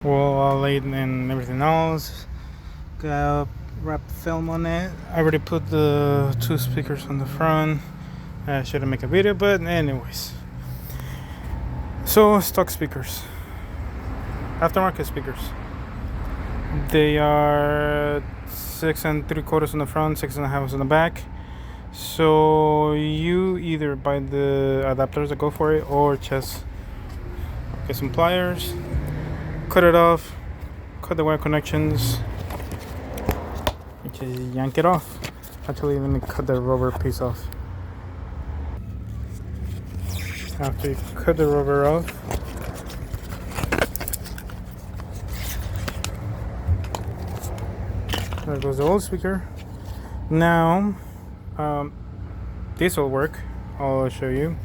wall light and everything else. Got wrapped film on it. I already put the 2 speakers on the front. I shouldn't make a video, but anyways. So stock speakers, aftermarket speakers. They are 6 3/4 on the front, 6 1/2 on the back. So you either buy the adapters that go for it, or just get some pliers, cut it off, cut the wire connections, and just yank it off. Actually, let me cut the rubber piece off. After you cut the rubber off, there goes the old speaker. Now, this will work. I'll show you.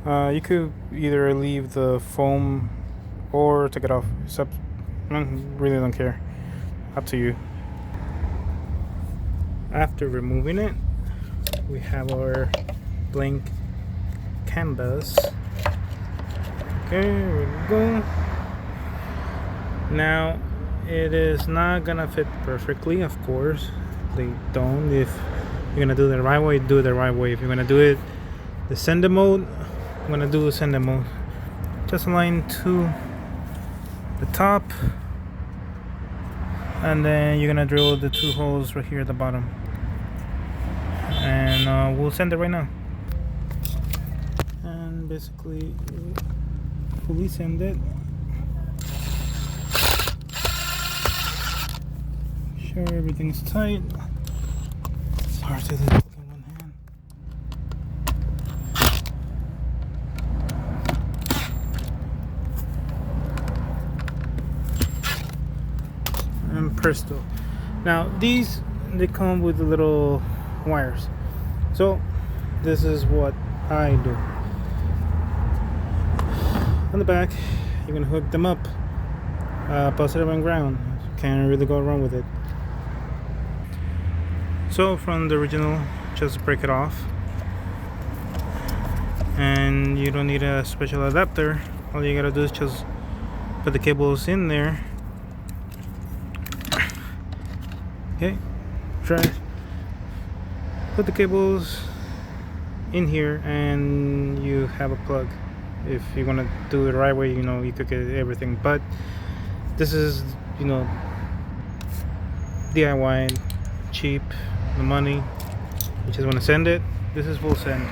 You could either leave the foam or take it off. I really don't care. Up to you. After removing it, we have our blank canvas. Okay, here we go. Now, it is not gonna fit perfectly, of course. They don't. If you're gonna do it the right way, do it the right way. If you're gonna do it the sender mode, I'm gonna do the sender mode. Just align to the top, and then you're gonna drill the 2 holes right here at the bottom, and we'll send it right now. And basically, fully send it. Sure everything's tight. It's hard to do in one hand. And presto. Now these, they come with the little wires. So this is what I do. On the back, you're gonna hook them up, positive and ground. Can't really go wrong with it. So from the original, just break it off, and you don't need a special adapter. All you gotta do is just put the cables in there. Okay, try put the cables in here, and you have a plug. If you want to do it the right way, you could get everything, but this is DIY, cheap, the money. You just want to send it. This is full send.